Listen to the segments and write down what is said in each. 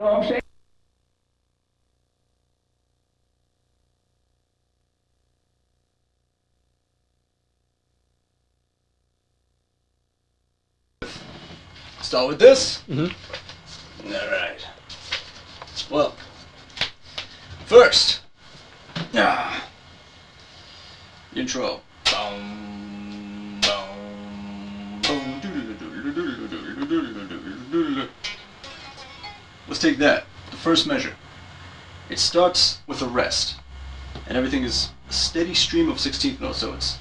Start with this. Mm-hmm. All right. Well, first, intro. Boom, boom, boom. Let's take that. The first measure. It starts with a rest, and everything is a steady stream of 16th notes. So it's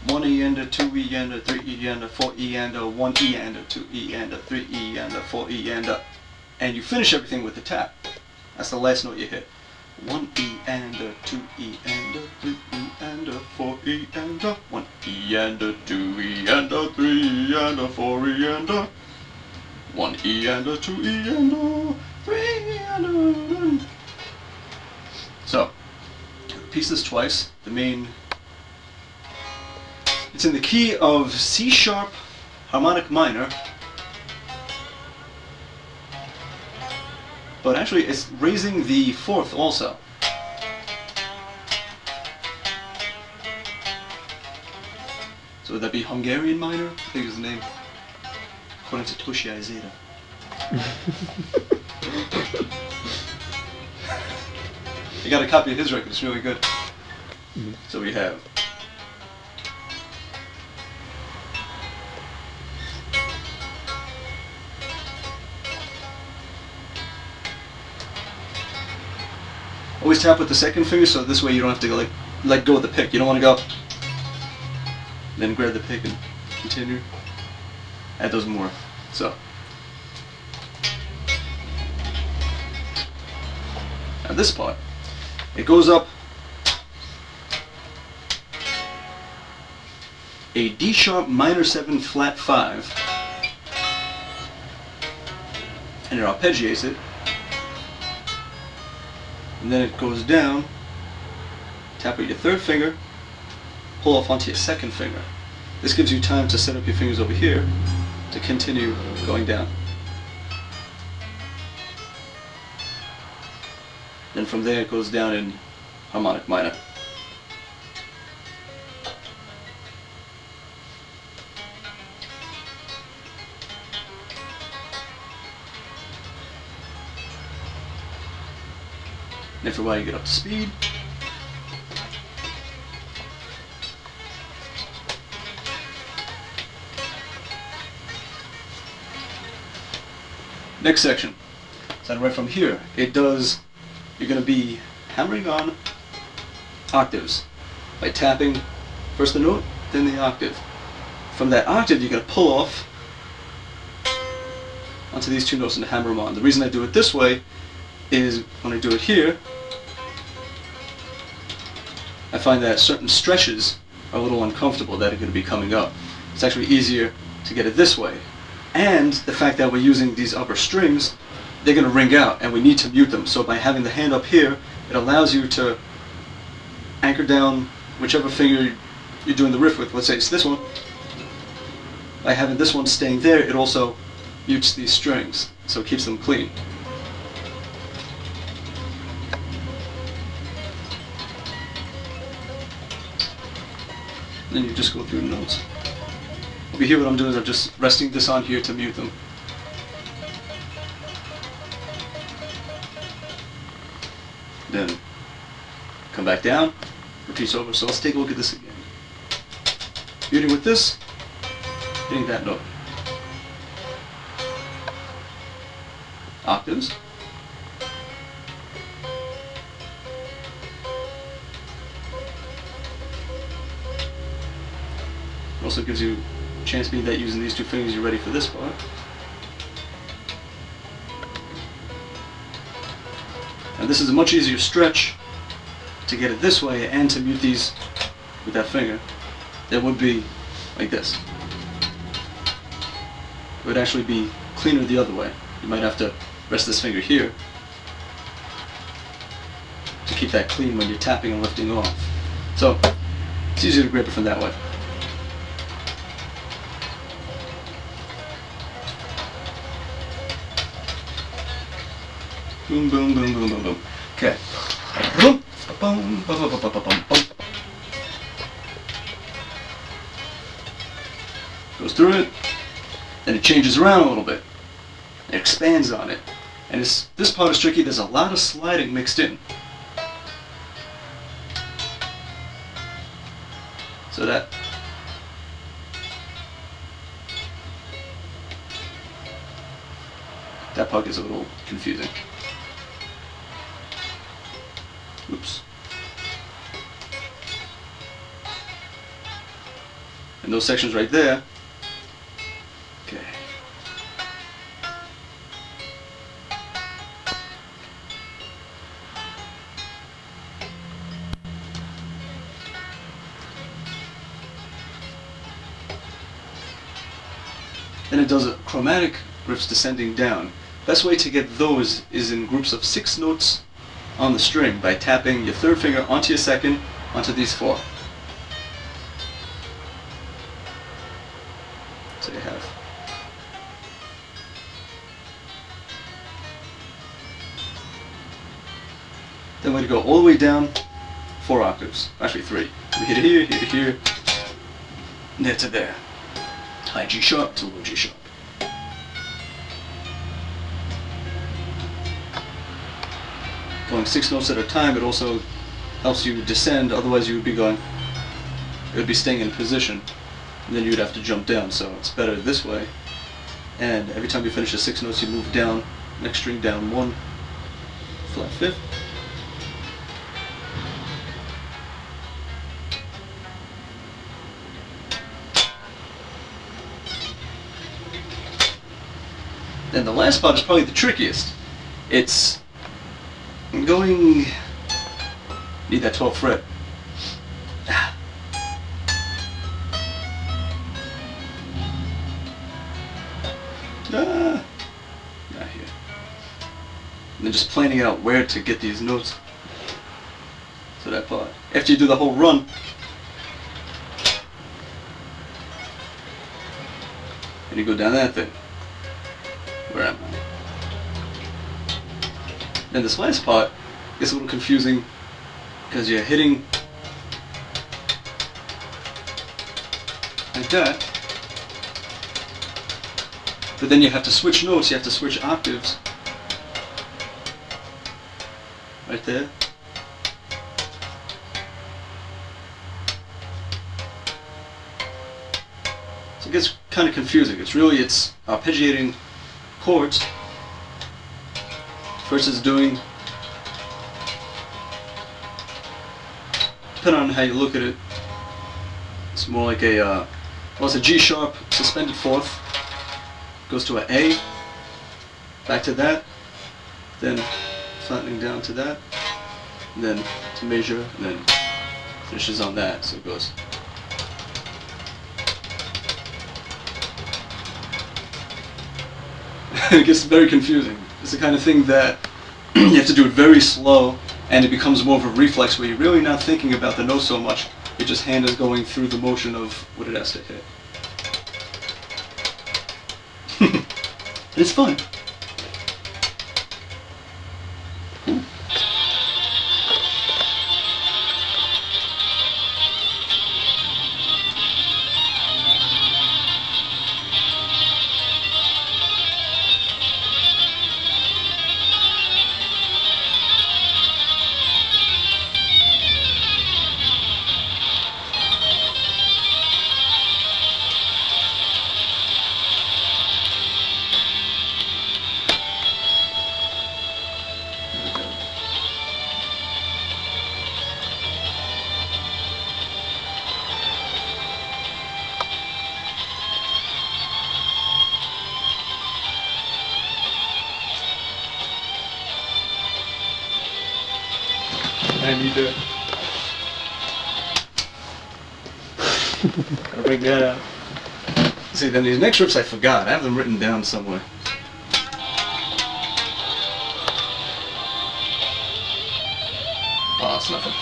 1 E and 2 E and 3 E and 4 E and 1 E and 2 E and 3 E and 4 E and you finish everything with the tap. That's the last note you hit. 1 E and 2 E and 3 E and 4 E and 1 E and 2 E and 3 E and 4 E and 1 E and 2 E and 3 E and So, repeat this twice. The main. It's in the key of C sharp harmonic minor, but actually it's raising the fourth also. So would that be Hungarian minor? I think is the name, according to Toshi Aizeda. I got a copy of his record, it's really good. Mm-hmm. So we have always tap with the second finger, so this way you don't have to let go of the pick. You don't want to go, then grab the pick and continue. That doesn't work. So now this part, it goes up a D sharp minor 7 flat 5, and it arpeggiates it. And then it goes down, tap with your third finger, pull off onto your second finger. This gives you time to set up your fingers over here to continue going down. Then from there it goes down in harmonic minor. And after a while you get up to speed. Next section. So right from here, it does, you're going to be hammering on octaves by tapping first the note, then the octave. From that octave you're going to pull off onto these two notes and hammer them on. The reason I do it this way is when I do it here, I find that certain stretches are a little uncomfortable that are going to be coming up. It's actually easier to get it this way. And the fact that we're using these upper strings, they're going to ring out and we need to mute them. So by having the hand up here, it allows you to anchor down whichever finger you're doing the riff with. Let's say it's this one. By having this one staying there, it also mutes these strings, so it keeps them clean. Then you just go through the notes. Over here what I'm doing is I'm just resting this on here to mute them. Then come back down, repeats over. So let's take a look at this again. Muting with this, hitting that note. Octaves. Also gives you a chance, being that using these two fingers you're ready for this part. And this is a much easier stretch to get it this way and to mute these with that finger than would be like this. It would actually be cleaner the other way. You might have to rest this finger here to keep that clean when you're tapping and lifting off. So it's easier to grip it from that way. Boom, boom, boom, boom, boom, boom. Okay. Boom, boom, boom, boom, boom, boom, boom, boom. Goes through it, and it changes around a little bit. It expands on it. And this part is tricky. There's a lot of sliding mixed in. So that part gets a little confusing. Oops. And those sections right there. Okay. Then it does a chromatic riffs descending down. Best way to get those is in groups of 6 notes on the string by tapping your third finger onto your second, onto these 4. So you have. Then we're going to go all the way down 4 octaves, actually 3. We hit it here, hit it here, and there to there. High G sharp to low G sharp. Going 6 notes at a time, it also helps you descend, otherwise you would be going, it would be staying in position, and then you would have to jump down, so it's better this way. And every time you finish the 6 notes, you move down, next string down 1, flat 5th. Then the last part is probably the trickiest. It's going, need that 12th fret. Not here. And then just planning out where to get these notes. So that part. After you do the whole run, and you go down that thing. Where am I? And this last part gets a little confusing because you're hitting like that, but then you have to switch notes, you have to switch octaves right there. So it gets kind of confusing. It's arpeggiating chords. First it's doing, depending on how you look at it, it's more like it's a G sharp suspended 4th, goes to an A, back to that, then flattening down to that, and then to major, and then finishes on that, so it goes. It gets very confusing. It's the kind of thing that you have to do it very slow, and it becomes more of a reflex where you're really not thinking about the note so much. Your just hand is going through the motion of what it has to hit. And it's fun. Cool. I need to gotta bring that out. See, then these next riffs I forgot. I have them written down somewhere. Oh, it's nothing.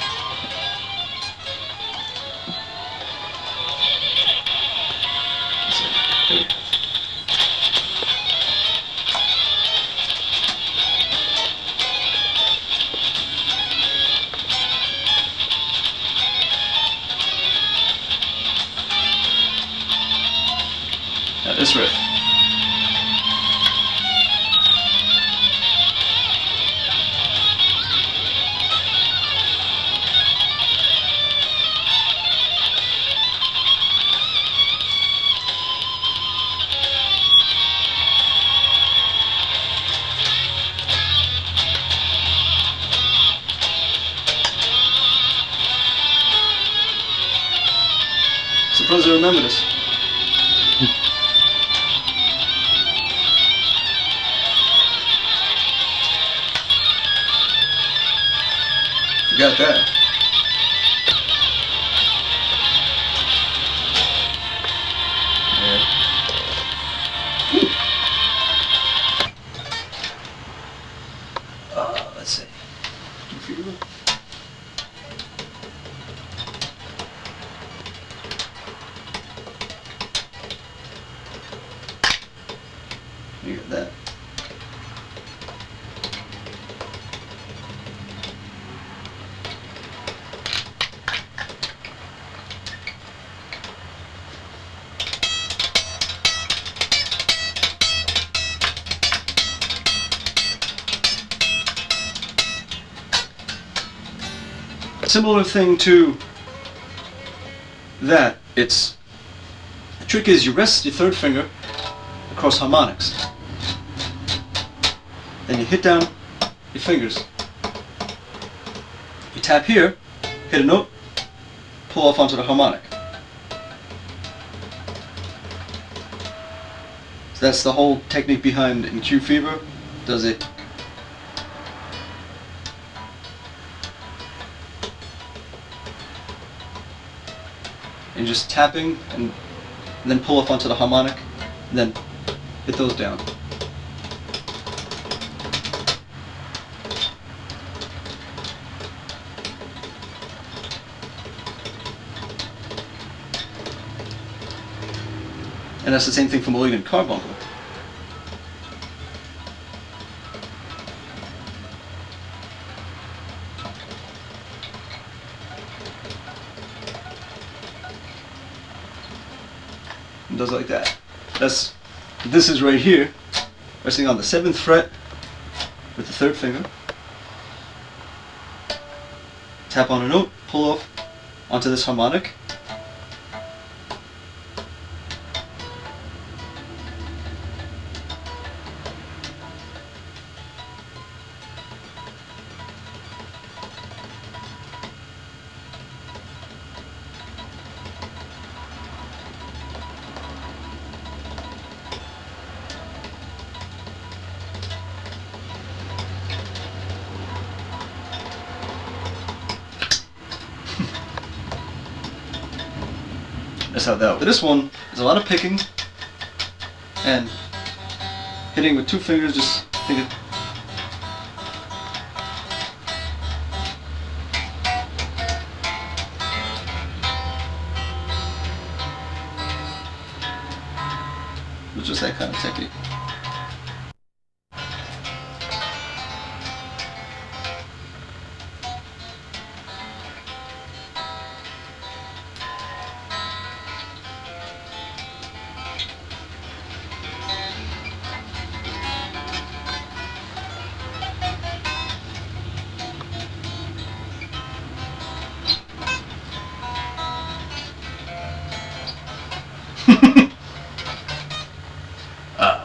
Let's see. Here we go. suppose I remember this. You got that. Let's see. You got that. Similar thing to that, the trick is you rest your third finger across harmonics. Then you hit down your fingers. You tap here, hit a note, pull off onto the harmonic. So that's the whole technique behind in Q Fever. Does it and just tapping and then pull off onto the harmonic and then hit those down. And that's the same thing for Mulligan Carbuncle. It does like that. This is right here, resting on the 7th fret with the third finger. Tap on a note, pull off onto this harmonic. That's how that. But this one is a lot of picking and hitting with two fingers. Just think it. It's just that kind of technique.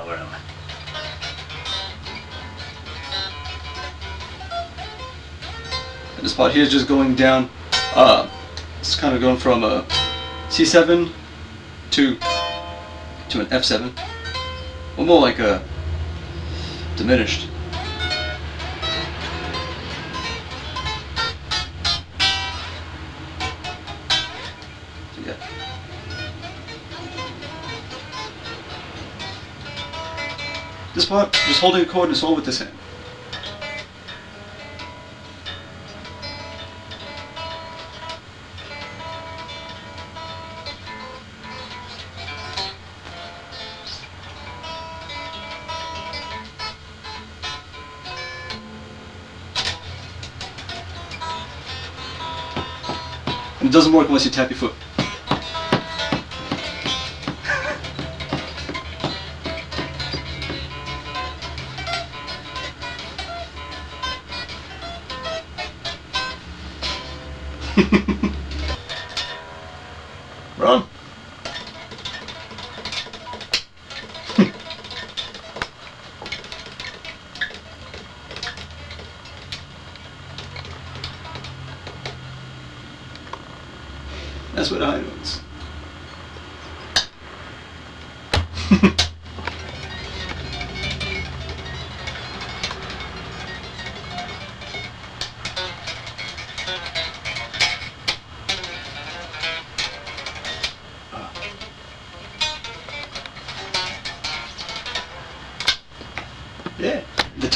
Where am I? And this part here is just going down. It's kind of going from a C7 to an F7, or more like a diminished. So yeah. This part, just holding a chord and it's all with this hand. And it doesn't work unless you tap your foot. Run. That's where the high notes.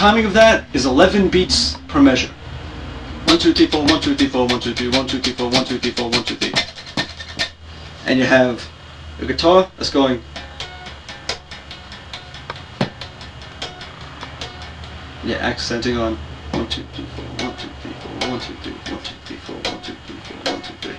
timing of that is 11 beats per measure. 1, 2, 3, 4, 1, 2, 3, 4, 1, 2, 3, 1, 2, 3, 4, 1, 2, 3, 4, 1, 2, 3. And you have a guitar that's going. Yeah, accenting on 1, 2, 3, 4, 1, 2, 3, 4, 1, 2, 3, 1, 2, 3, 4, 1, 2, 3, 4, 1, 2, 3.